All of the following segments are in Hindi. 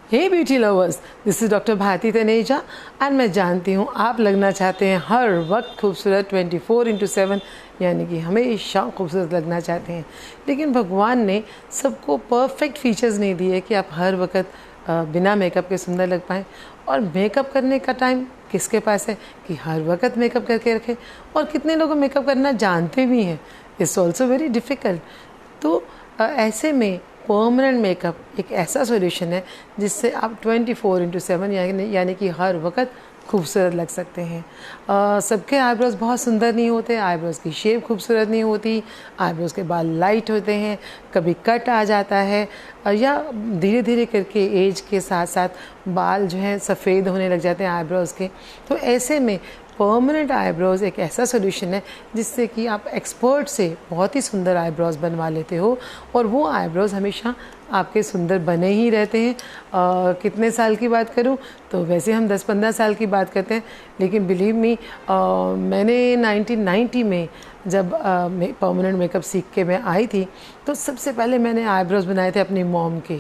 Hey beauty lovers, this is doctor Bharti Taneja and मैं जानती हूँ आप लगना चाहते हैं हर वक्त खूबसूरत 24/7, यानी कि हमेशा खूबसूरत लगना चाहते हैं। लेकिन भगवान ने सबको परफेक्ट फीचर्स नहीं दिए कि आप हर वक्त बिना मेकअप के सुंदर लग पाएँ। और मेकअप करने का टाइम किसके पास है कि हर वक्त मेकअप करके रखें। और कितने लोग मेकअप करना जानते भी हैं, इट्स ऑल्सो वेरी डिफ़िकल्ट। तो ऐसे में परमानेंट मेकअप एक ऐसा सॉल्यूशन है जिससे आप 24/7 यानी कि हर वक्त खूबसूरत लग सकते हैं। सबके आईब्रोज बहुत सुंदर नहीं होते, आईब्रोज की शेप खूबसूरत नहीं होती, आईब्रोज के बाल लाइट होते हैं, कभी कट आ जाता है या धीरे धीरे करके एज के साथ साथ बाल जो हैं सफ़ेद होने लग जाते हैं आईब्रोज के। तो ऐसे में परमानेंट आईब्रोज़ एक ऐसा सोल्यूशन है जिससे कि आप एक्सपर्ट से बहुत ही सुंदर आईब्रोज़ बनवा लेते हो और वो आईब्रोज़ हमेशा आपके सुंदर बने ही रहते हैं। कितने साल की बात करूं तो वैसे हम 10-15 साल की बात करते हैं, लेकिन बिलीव मी मैंने 1990 में जब परमानेंट मेकअप सीख के मैं आई थी तो सबसे पहले मैंने आईब्रोज़ बनाए थे अपनी मॉम के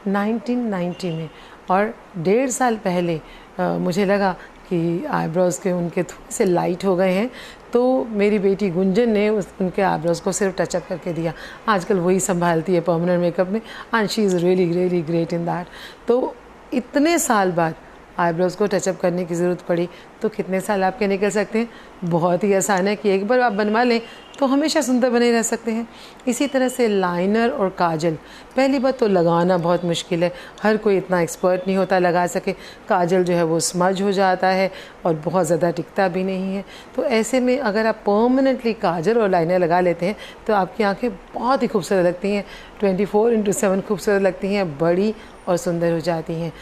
1990 में। और 1.5 साल पहले मुझे लगा कि आईब्रोज़ के उनके थोड़े से लाइट हो गए हैं, तो मेरी बेटी गुंजन ने उनके आईब्रोज़ को सिर्फ टचअप करके दिया। आजकल वही संभालती है परमानेंट मेकअप में and she is really really great in that. तो इतने साल बाद आईब्रोज़ को टचअप करने की ज़रूरत पड़ी तो कितने साल आपके निकल सकते हैं। बहुत ही आसान है कि एक बार आप बनवा लें तो हमेशा सुंदर बने रह सकते हैं। इसी तरह से लाइनर और काजल, पहली बात तो लगाना बहुत मुश्किल है, हर कोई इतना एक्सपर्ट नहीं होता लगा सके। काजल जो है वो स्मज हो जाता है और बहुत ज़्यादा टिकता भी नहीं है। तो ऐसे में अगर आप परमानेंटली काजल और लाइनर लगा लेते हैं तो आपकी आंखें बहुत ही खूबसूरत लगती हैं, 24/7 खूबसूरत लगती हैं, बड़ी और सुंदर हो जाती हैं।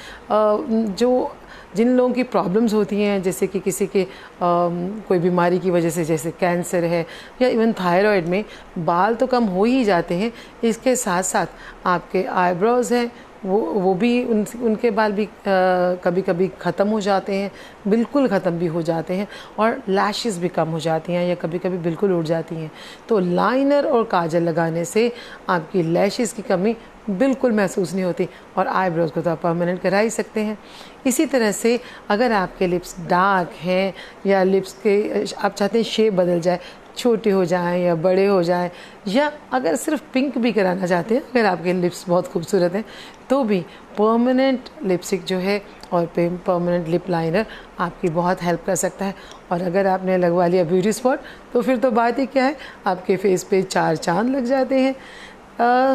जिन लोगों की प्रॉब्लम्स होती हैं, जैसे कि किसी के कोई बीमारी की वजह से, जैसे कैंसर है या इवन थायराइड में बाल तो कम हो ही जाते हैं, इसके साथ साथ आपके आईब्रोज़ हैं वो भी उनके बाल भी कभी कभी ख़त्म हो जाते हैं, बिल्कुल ख़त्म भी हो जाते हैं, और लैशेस भी कम हो जाती हैं या कभी कभी बिल्कुल उड़ जाती हैं। तो लाइनर और काजल लगाने से आपकी लैशेस की कमी बिल्कुल महसूस नहीं होती और आईब्रोज़ को तो आप परमानेंट करा ही सकते हैं। इसी तरह से अगर आपके लिप्स डार्क हैं या लिप्स के आप चाहते हैं शेप बदल जाए, छोटे हो जाएं या बड़े हो जाएं, या अगर सिर्फ पिंक भी कराना चाहते हैं, अगर आपके लिप्स बहुत खूबसूरत हैं तो भी परमानेंट लिपस्टिक जो है और परमानेंट लिप लाइनर आपकी बहुत हेल्प कर सकता है। और अगर आपने लगवा लिया ब्यूटी स्पॉट तो फिर तो बात ही क्या है, आपके फेस पे 4 चांद लग जाते हैं।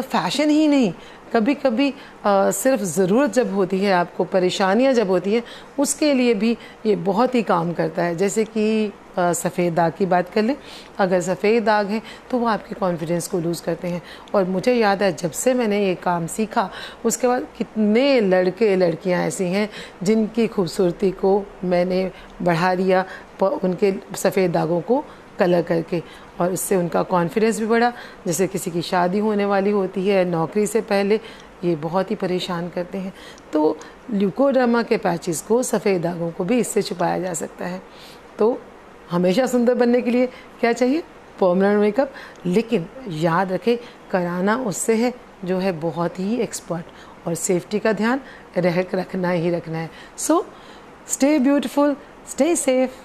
फैशन ही नहीं, कभी कभी सिर्फ ज़रूरत जब होती है, आपको परेशानियां जब होती हैं, उसके लिए भी ये बहुत ही काम करता है। जैसे कि सफ़ेद दाग की बात कर लें, अगर सफ़ेद दाग हैं तो वो आपके कॉन्फिडेंस को लूज़ करते हैं। और मुझे याद है जब से मैंने ये काम सीखा उसके बाद कितने लड़के लड़कियां ऐसी हैं जिनकी खूबसूरती को मैंने बढ़ा दिया उनके सफ़ेद दागों को कलर करके, और उससे उनका कॉन्फिडेंस भी बढ़ा। जैसे किसी की शादी होने वाली होती है, नौकरी से पहले ये बहुत ही परेशान करते हैं, तो ल्यूकोडर्मा के पैचेस को, सफ़ेद दागों को भी इससे छुपाया जा सकता है। तो हमेशा सुंदर बनने के लिए क्या चाहिए? Permanent makeup. लेकिन याद रखें, कराना उससे है जो है बहुत ही एक्सपर्ट, और सेफ्टी का ध्यान रखना ही रखना है। So stay beautiful, stay safe.